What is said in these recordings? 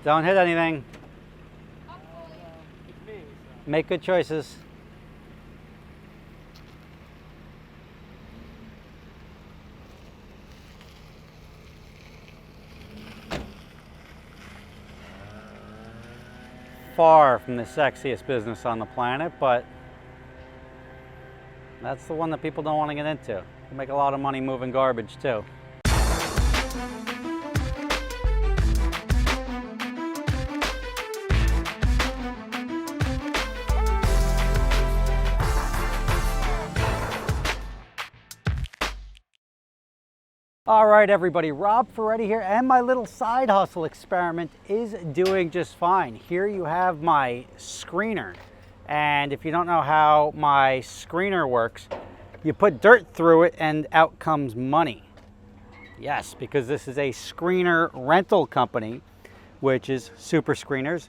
Don't hit anything. Make good choices. Far from the sexiest business on the planet, but that's the one that people don't want to get into. You make a lot of money moving garbage too. All right, everybody, Rob Ferretti here, and my little side hustle experiment is doing just fine. Here you have my screener, and if you don't know how my screener works, you put dirt through it and out comes money. Yes, because this is a screener rental company, which is Super Screeners,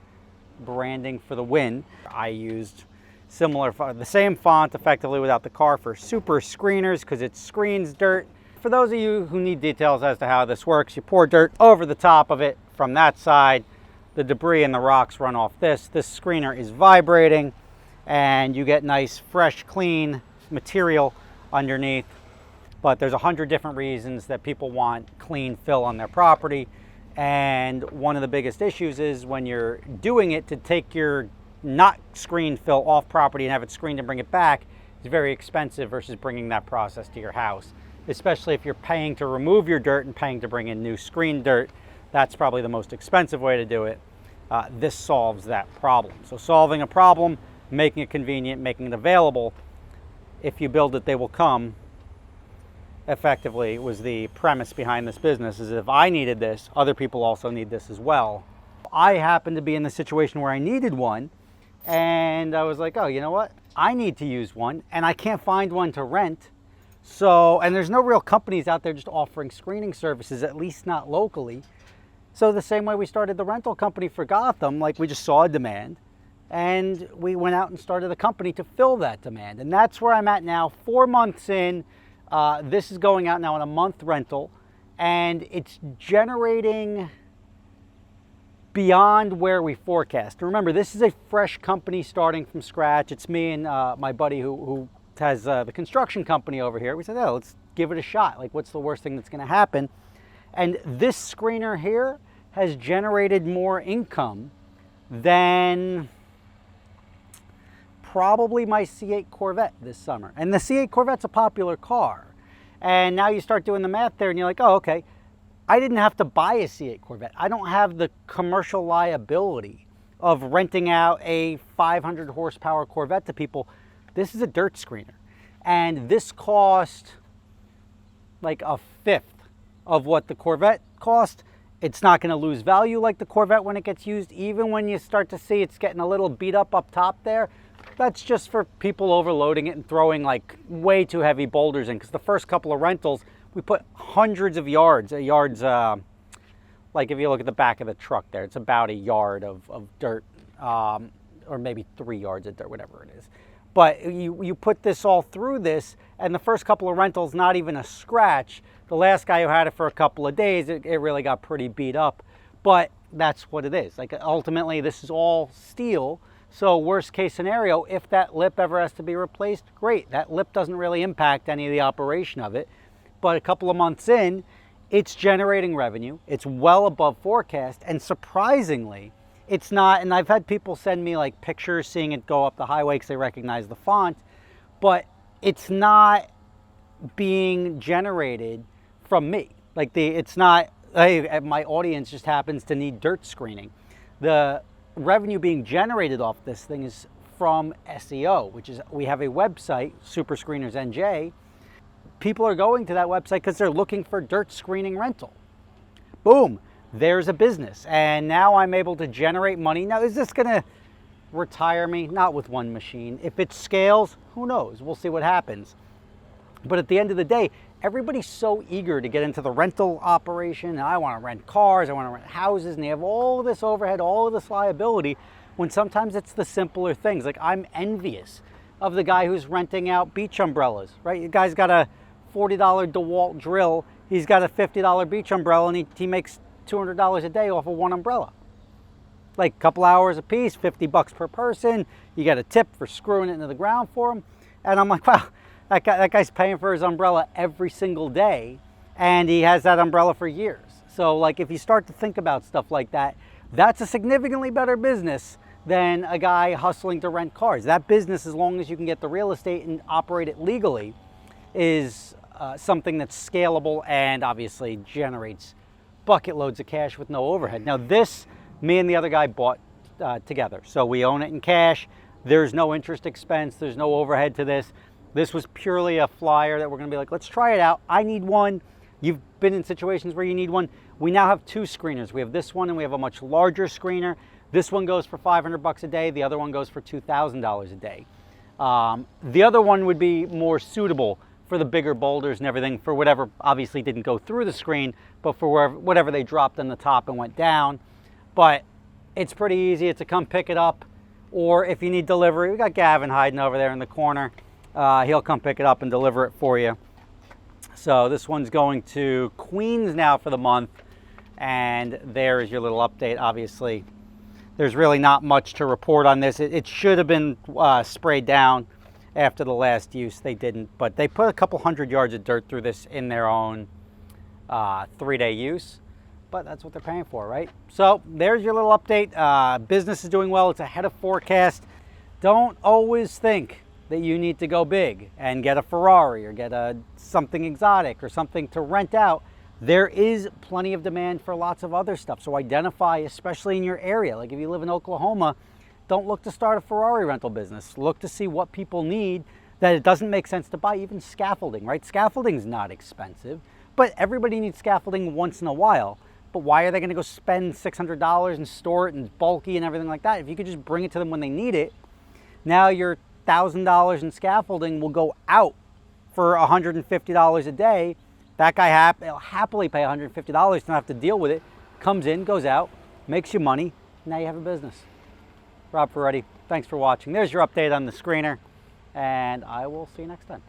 branding for the win. I used the same font effectively without the car for Super Screeners because it screens dirt. For those of you who need details as to how this works, you pour dirt over the top of it from that side. The debris and the rocks run off this. This screener is vibrating and you get nice, fresh, clean material underneath. But there's 100 different reasons that people want clean fill on their property. And one of the biggest issues is when you're doing it, to take your not screened fill off property and have it screened and bring it back is very expensive versus bringing that process to your house. Especially if you're paying to remove your dirt and paying to bring in new screened dirt. That's probably the most expensive way to do it. This solves that problem. So solving a problem, making it convenient, making it available. If you build it, they will come. Effectively was the premise behind this business, is if I needed this, other people also need this as well. I happened to be in the situation where I needed one, and I was like, oh, you know what? I need to use one, and I can't find one to rent. So, and there's no real companies out there just offering screening services, at least not locally. So the same way we started the rental company for Gotham, like we just saw a demand and we went out and started a company to fill that demand. And that's where I'm at now, 4 months in. This is going out now on a month rental and it's generating beyond where we forecast. Remember, this is a fresh company starting from scratch. It's me and my buddy who has the construction company over here. We said, oh, let's give it a shot. Like, what's the worst thing that's going to happen? And this screener here has generated more income than probably my C8 Corvette this summer. And the C8 Corvette's a popular car. And now you start doing the math there and you're like, oh, okay, I didn't have to buy a C8 Corvette. I don't have the commercial liability of renting out a 500 horsepower Corvette to people. This is a dirt screener, and this cost like a fifth of what the Corvette cost. It's not going to lose value like the Corvette when it gets used, even when you start to see it's getting a little beat up top there. That's just for people overloading it and throwing like way too heavy boulders in, because the first couple of rentals, we put hundreds of yards, like if you look at the back of the truck there, it's about a yard of dirt, or maybe 3 yards of dirt, whatever it is. But you put this all through this, and the first couple of rentals, not even a scratch. The last guy who had it for a couple of days, it really got pretty beat up. But that's what it is. Like, ultimately, this is all steel. So worst case scenario, if that lip ever has to be replaced, great. That lip doesn't really impact any of the operation of it. But a couple of months in, it's generating revenue. It's well above forecast. And surprisingly, it's not, and I've had people send me like pictures seeing it go up the highway because they recognize the font, but it's not being generated from me. Like it's not, hey, my audience just happens to need dirt screening. The revenue being generated off this thing is from SEO, which is, we have a website, Super Screeners NJ. People are going to that website because they're looking for dirt screening rental. Boom. There's a business, and now I'm able to generate money. Now, is this going to retire me? Not with one machine. If it scales, who knows? We'll see what happens. But at the end of the day, everybody's so eager to get into the rental operation. I want to rent cars, I want to rent houses, and they have all this overhead, all of this liability, when sometimes it's the simpler things. Like, I'm envious of the guy who's renting out beach umbrellas, right? The guy's got a $40 DeWalt drill. He's got a $50 beach umbrella, and he makes $200 a day off of one umbrella. like a couple hours a piece, 50 bucks per person. You get a tip for screwing it into the ground for him. And I'm like, wow, that guy's paying for his umbrella every single day, and he has that umbrella for years. So like, if you start to think about stuff like that, that's a significantly better business than a guy hustling to rent cars. That business, as long as you can get the real estate and operate it legally, is something that's scalable and obviously generates bucket loads of cash with no overhead. Now this, me and the other guy bought together. So we own it in cash. There's no interest expense. There's no overhead to this. This was purely a flyer that we're going to be like, let's try it out. I need one. You've been in situations where you need one. We now have two screeners. We have this one and we have a much larger screener. This one goes for 500 bucks a day. The other one goes for $2,000 a day. The other one would be more suitable for the bigger boulders and everything, for whatever obviously didn't go through the screen, but for whatever they dropped on the top and went down. But it's pretty easy. It's a come pick it up, or if you need delivery, we got Gavin hiding over there in the corner. He'll come pick it up and deliver it for you. So this one's going to Queens now for the month, and there is your little update. Obviously, there's really not much to report on this. It should have been sprayed down after the last use. They didn't, but they put a couple 100 yards of dirt through this in their own 3-day use. But that's what they're paying for, right? So there's your little update. Business is doing well. It's ahead of forecast. Don't always think that you need to go big and get a Ferrari or get something exotic or something to rent out. There is plenty of demand for lots of other stuff. So identify, especially in your area. Like if you live in Oklahoma, don't look to start a Ferrari rental business. Look to see what people need that it doesn't make sense to buy. Even scaffolding, right? Scaffolding is not expensive, but everybody needs scaffolding once in a while. But why are they going to go spend $600 and store it and it's bulky and everything like that? If you could just bring it to them when they need it, now your $1,000 in scaffolding will go out for $150 a day. That guy will happily pay $150, don't have to deal with it. Comes in, goes out, makes you money. Now you have a business. Rob Ferretti, thanks for watching. There's your update on the screener, and I will see you next time.